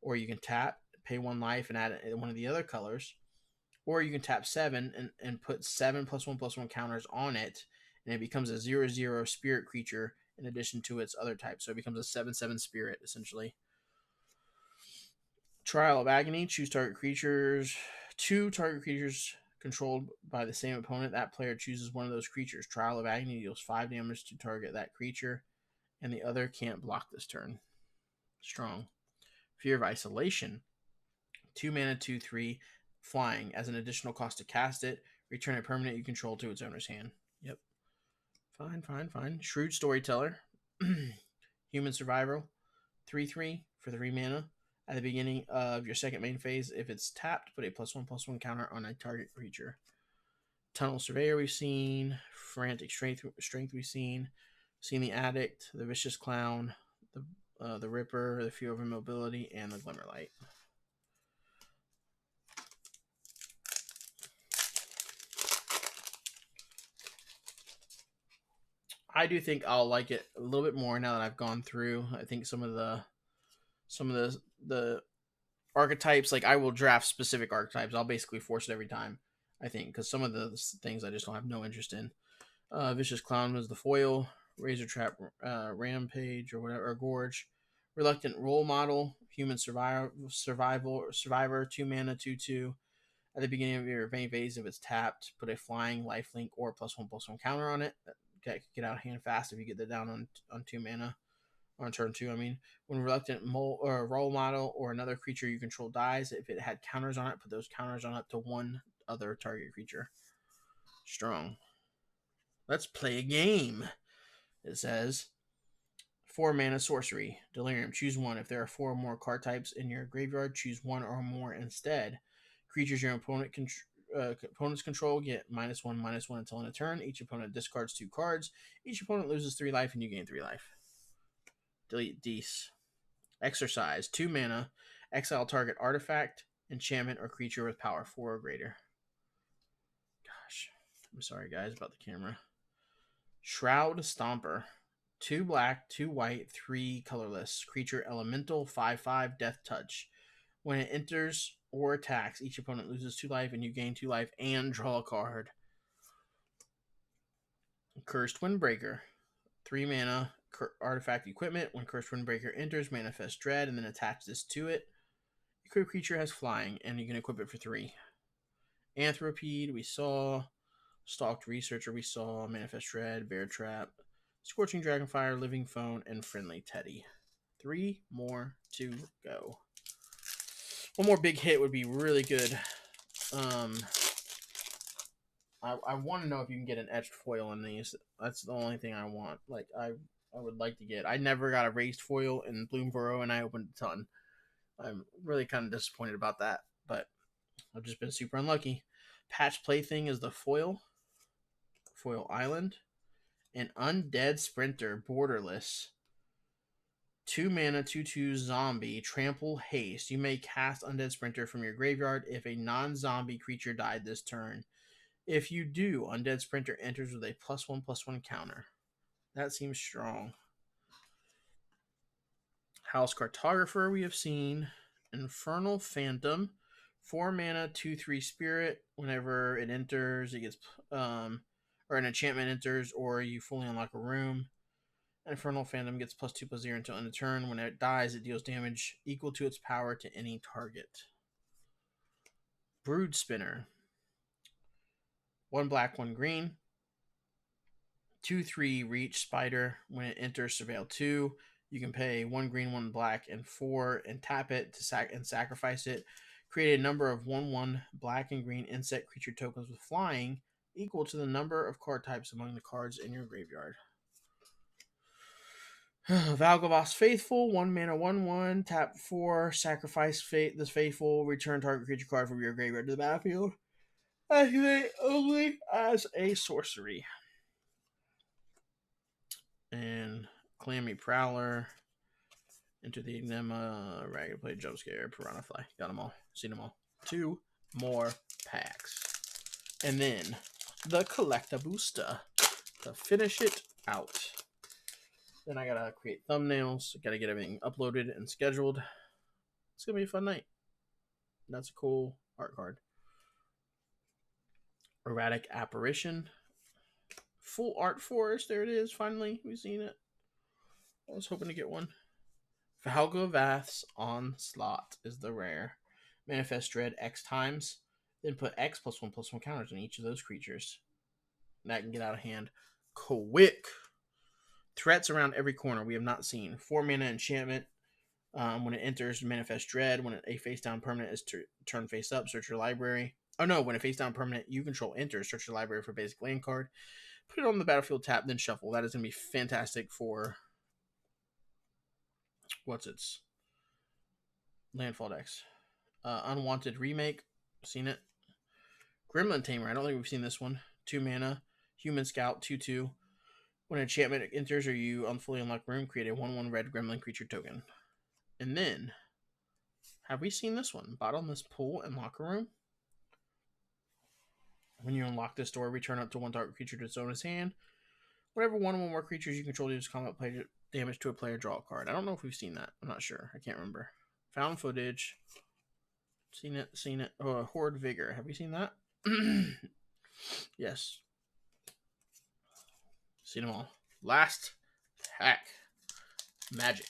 or you can tap, pay 1 life, and add one of the other colors. Or you can tap 7 and put 7+1/+1 counters on it, and it becomes a 0/0 spirit creature in addition to its other type. So it becomes a 7/7 spirit, essentially. Trial of Agony. Choose target creatures. 2 target creatures controlled by the same opponent. That player chooses one of those creatures. Trial of Agony deals 5 damage to target that creature, and the other can't block this turn. Strong. Fear of Isolation. 2-mana, 2/3, flying. As an additional cost to cast it, return a permanent you control to its owner's hand. Yep. Fine. Shrewd Storyteller. Human Survival. 3/3 for 3 mana. At the beginning of your second main phase, if it's tapped, put a +1/+1 counter on a target creature. Tunnel Surveyor we've seen. Frantic Strength we've seen. Seen the Addict, the Vicious Clown, the Ripper, the Fear of Immobility, and the Glimmerlight. I do think I'll like it a little bit more now that I've gone through. I think some of the archetypes, like I will draft specific archetypes. I'll basically force it every time, I think, because some of the things I just don't have no interest in. Vicious Clown was the foil. Razor Trap, Rampage, or whatever, or Gorge. Reluctant Role Model, Human Survivor, 2-mana, 2/2. At the beginning of your main phase, if it's tapped, put a flying, lifelink, or +1/+1 counter on it. That get out of hand fast if you get that down on 2 mana. On turn 2, I mean. When Reluctant Role Model or another creature you control dies, if it had counters on it, put those counters on up to 1 other target creature. Strong. Let's play a game, it says. 4 mana sorcery. Delirium. Choose one. If there are 4 or more card types in your graveyard, choose 1 or more instead. Creatures your opponents control get -1/-1 until end of turn. Each opponent discards 2 cards. Each opponent loses 3 life and you gain 3 life. Delete Dees. Exercise. 2 mana. Exile target artifact, enchantment, or creature with power 4 or greater. Gosh. I'm sorry, guys, about the camera. Shroud Stomper. 2 black, 2 white, 3 colorless. Creature elemental, 5/5, death touch. When it enters or attacks, each opponent loses 2 life and you gain 2 life and draw a card. Cursed Windbreaker. 3 mana, artifact equipment. When Cursed Windbreaker enters, manifest dread and then attach this to it. Your creature has flying and you can equip it for 3. Anthropede, we saw. Stalked Researcher, we saw. Manifest Dread, Bear Trap, Scorching Dragonfire, Living Phone, and Friendly Teddy. 3 more to go. One more big hit would be really good. I want to know if you can get an etched foil in these. That's the only thing I want. Like, I would like to get. I never got a raised foil in Bloomburrow, and I opened a ton. I'm really kind of disappointed about that, but I've just been super unlucky. Patch Plaything is the foil. Foil Island. An Undead Sprinter, borderless. 2 mana, 2/2 zombie, trample haste. You may cast Undead Sprinter from your graveyard if a non-zombie creature died this turn. If you do, Undead Sprinter enters with a +1/+1 counter. That seems strong. House Cartographer we have seen. Infernal Phantom. 4 mana, 2/3 spirit. Whenever it enters, it gets or an enchantment enters, or you fully unlock a room. Infernal Phantom gets +2/+0 until end of turn. When it dies, it deals damage equal to its power to any target. Brood Spinner. 1 black, 1 green. 2/3 Reach Spider. When it enters, surveil 2. You can pay 1 green, 1 black, and 4 and tap it to sacrifice it. Create a number of 1/1 black and green insect creature tokens with flying equal to the number of card types among the cards in your graveyard. Valgavost Faithful, 1 mana, 1/1, tap 4, sacrifice the Faithful, return target creature card from your graveyard to the battlefield. Activate only as a sorcery. And Clammy Prowler, Into the Enigma, Ragged Blade, Jumpscare, Piranha Fly. Got them all. Seen them all. 2 more packs. And then the Collectabooster to finish it out. Then I gotta create thumbnails. Gotta get everything uploaded and scheduled. It's gonna be a fun night. That's a cool art card. Erratic Apparition. Full Art Forest. There it is. Finally, we've seen it. I was hoping to get one. Valgavath's Onslaught is the rare. Manifest Dread X times. Then put X +1/+1 counters on each of those creatures. That can get out of hand quick. Threats around every corner we have not seen. 4 mana enchantment. When it enters, manifest dread. When a face down permanent is turn face up, search your library. Oh no, when a face down permanent you control enters, search your library for basic land card. Put it on the battlefield, tap, then shuffle. That is going to be fantastic for what's its landfall decks. Unwanted Remake. Seen it. Gremlin Tamer. I don't think we've seen this one. 2 mana. Human Scout. 2/2. When an enchantment enters or you fully unlock room, create a 1/1 red gremlin creature token. And then, have we seen this one? Bottomless Pool and Locker Room. When you unlock this door, return up to 1 target creature to its owner's hand. Whenever 1 or more creatures you control deals combat player damage to a player, draw a card. I don't know if we've seen that. I'm not sure. I can't remember. Found footage. Seen it. Oh, Horde Vigor. Have we seen that? Yes. Seen them all. Last pack. Magic.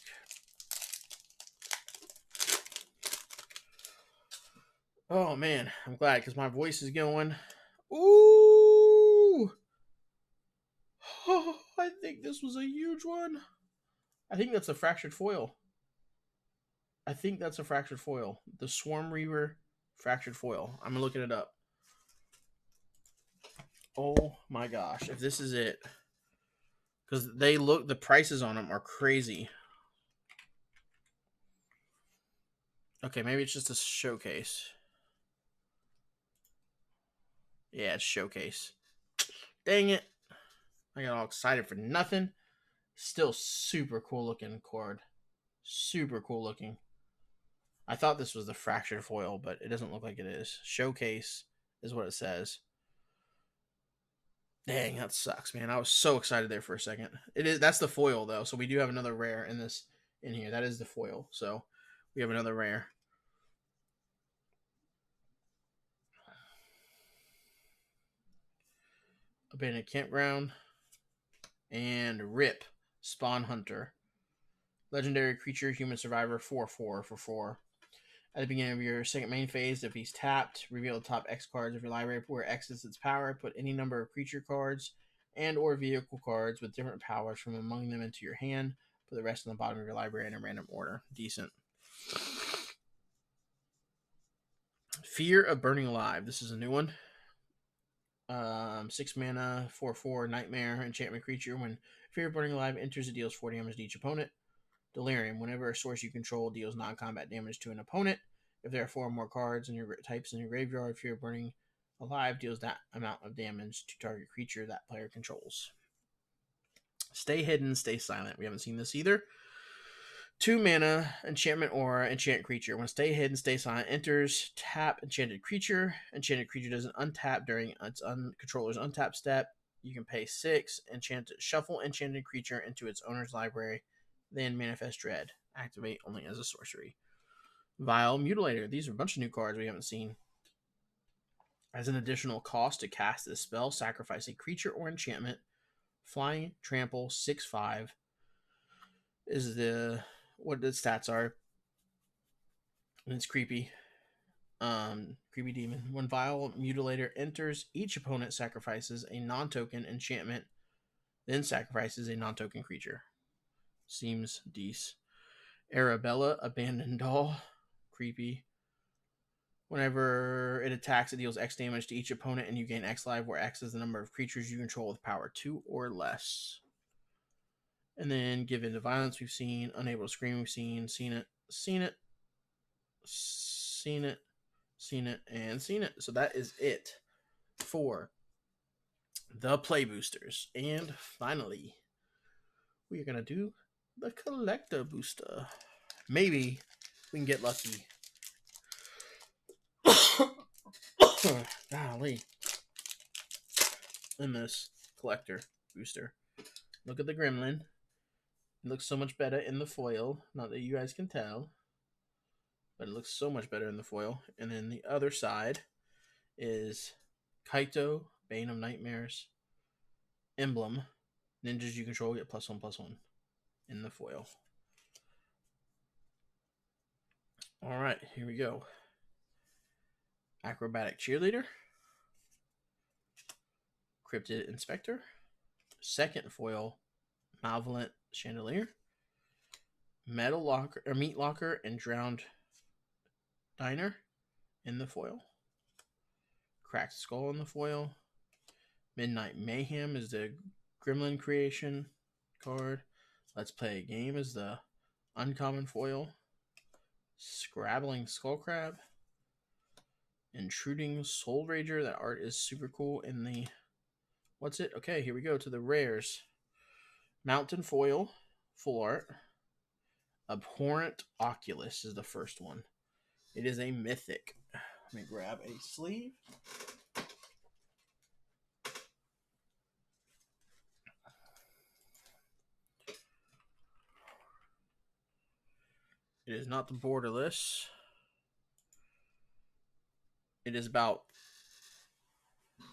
Oh, man. I'm glad because my voice is going. Ooh! Oh, I think this was a huge one. I think that's a fractured foil. The Swarm Reaver fractured foil. I'm looking it up. Oh my gosh. If this is it. Because the prices on them are crazy. Okay, maybe it's just a showcase. Yeah, it's showcase. Dang it. I got all excited for nothing. Still super cool looking card. Super cool looking. I thought this was the fractured foil, but it doesn't look like it is. Showcase is what it says. Dang, that sucks, man. I was so excited there for a second. That's the foil though, so we do have another rare in here. That is the foil. So we have another rare. Abandoned Campground. And Rip, Spawn Hunter. Legendary creature, human survivor, 4/4 for 4. At the beginning of your second main phase, if he's tapped, reveal the top X cards of your library where X is its power. Put any number of creature cards and or vehicle cards with different powers from among them into your hand. Put the rest on the bottom of your library in a random order. Decent. Fear of Burning Alive. This is a new one. 6 mana, 4/4 nightmare enchantment creature. When Fear of Burning Alive enters, it deals 4 damage to each opponent. Delirium. Whenever a source you control deals non-combat damage to an opponent, if there are 4 or more cards in your types in your graveyard, Fear of Burning Alive deals that amount of damage to target creature that player controls. Stay Hidden, Stay Silent. We haven't seen this either. 2 mana, enchantment aura, enchant creature. When Stay Hidden, Stay Silent enters, tap enchanted creature. Enchanted creature doesn't untap during its controller's untap step. You can pay 6, shuffle enchanted creature into its owner's library, then Manifest Dread. Activate only as a sorcery. Vile Mutilator. These are a bunch of new cards we haven't seen. As an additional cost to cast this spell, sacrifice a creature or enchantment. Flying, trample, 6/5 is what the stats are. And it's creepy. Creepy demon. When Vile Mutilator enters, each opponent sacrifices a non-token enchantment, then sacrifices a non-token creature. Seems decent. Arabella, Abandoned Doll. Creepy. Whenever it attacks, it deals X damage to each opponent, and you gain X life, where X is the number of creatures you control with power 2 or less. And then Give In to Violence, we've seen. Unable to Scream, we've seen. Seen it, and seen it. So that is it for the play boosters. And finally, we are going to do the collector booster. Maybe we can get lucky. Golly. In this collector booster. Look at the gremlin. It looks so much better in the foil. Not that you guys can tell, but it looks so much better in the foil. And then the other side is Kaito, Bane of Nightmares, Emblem. Ninjas you control get +1/+1 in the foil. All right, here we go. Acrobatic Cheerleader, Cryptid Inspector, second foil, Malevolent Chandelier, Metal Locker or Meat Locker and Drowned Diner in the foil, Cracked Skull in the foil, Midnight Mayhem is the Gremlin creation card, Let's Play a Game is the uncommon foil, Scrabbling Skullcrab, Intruding Soul Rager. That art is super cool in the what's it? Okay, here we go to the rares. Mountain Foil, full art. Abhorrent Oculus is the first one. It is a mythic. Let me grab a sleeve. It is not the borderless. It is about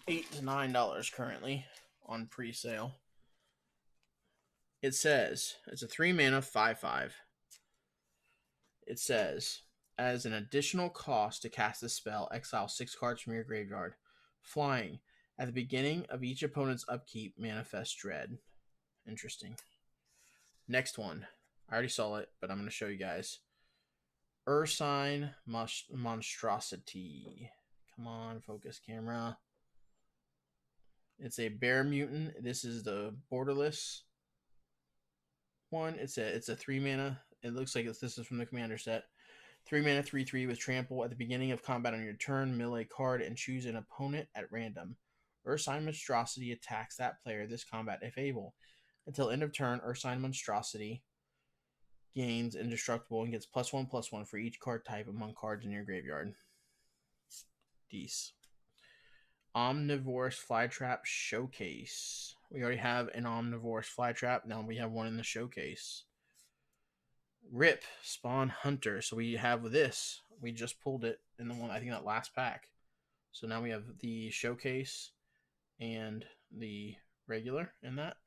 $8 to $9 currently on pre-sale. It says it's a 3 mana 5/5. It says, as an additional cost to cast this spell, exile 6 cards from your graveyard. Flying. At the beginning of each opponent's upkeep, Manifest Dread. Interesting. Next one. I already saw it, but I'm going to show you guys. Ursine Monstrosity. Come on, focus camera. It's a bear mutant. This is the borderless one. It's a 3 mana. It looks like this is from the commander set. 3 mana, 3/3 with trample. At the beginning of combat on your turn, mill a card and choose an opponent at random. Ursine Monstrosity attacks that player this combat if able. Until end of turn, Ursine Monstrosity gains indestructible and gets +1/+1 for each card type among cards in your graveyard. Dece. Omnivorous Flytrap Showcase. We already have an Omnivorous Flytrap. Now we have one in the showcase. Rip Spawn Hunter. So we have this. We just pulled it in the one, I think, that last pack. So now we have the showcase and the regular in that.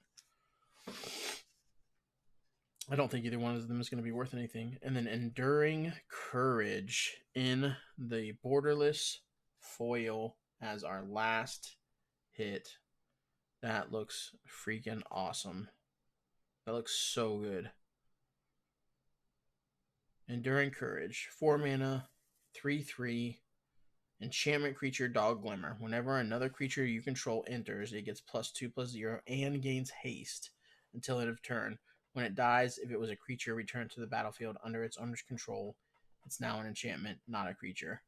I don't think either one of them is going to be worth anything. And then Enduring Courage in the Borderless foil as our last hit. That looks freaking awesome. That looks so good. Enduring Courage. 4 mana, 3/3. Enchantment creature Dog Glimmer. Whenever another creature you control enters, it gets +2/+0 and gains haste until end of turn. When it dies, if it was a creature returned to the battlefield under its owner's control, it's now an enchantment, not a creature.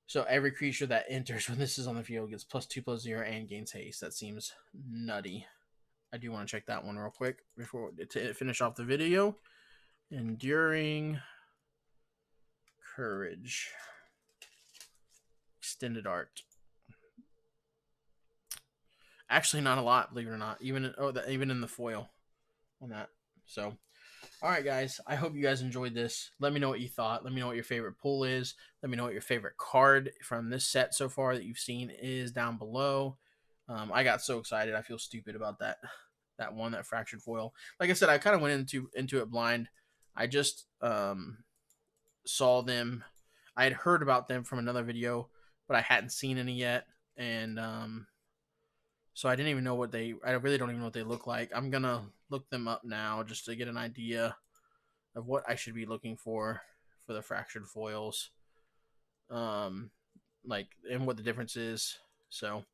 So every creature that enters when this is on the field gets +2/+0 and gains haste. That seems nutty. I do want to check that one real quick before to finish off the video. Enduring Courage. Extended art. Actually, not a lot, believe it or not. Even in the foil on that. So, all right, guys. I hope you guys enjoyed this. Let me know what you thought. Let me know what your favorite pull is. Let me know what your favorite card from this set so far that you've seen is down below. I got so excited. I feel stupid about that one, that fractured foil. Like I said, I kind of went into it blind. I just saw them. I had heard about them from another video, but I hadn't seen any yet, and so I didn't even know what they. I really don't even know what they look like. I'm gonna look them up now just to get an idea of what I should be looking for the fractured foils, like, and what the difference is. So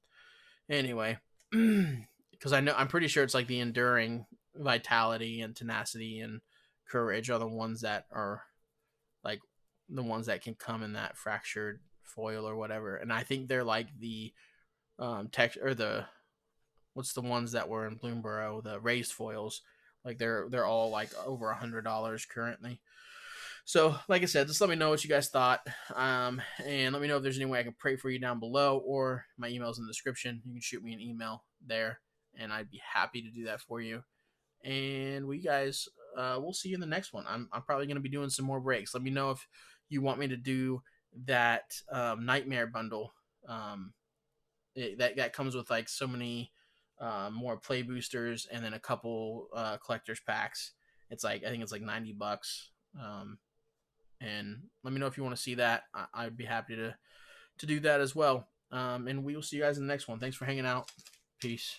anyway, because I'm pretty sure it's like the enduring vitality and tenacity and courage are the ones that are like the ones that can come in that fractured foil or whatever. And I think they're like the text or the what's the ones that were in Bloomborough, the raised foils. Like they're all like over $100 currently. So, like I said, just let me know what you guys thought, and let me know if there's any way I can pray for you down below, or my email's in the description. You can shoot me an email there, and I'd be happy to do that for you. And we guys, we'll see you in the next one. I'm probably going to be doing some more breaks. Let me know if you want me to do that Nightmare bundle. That comes with like so many more play boosters and then a couple collector's packs. It's like, I think it's like $90. And let me know if you want to see that. I'd be happy to do that as well. And we will see you guys in the next one. Thanks for hanging out. Peace.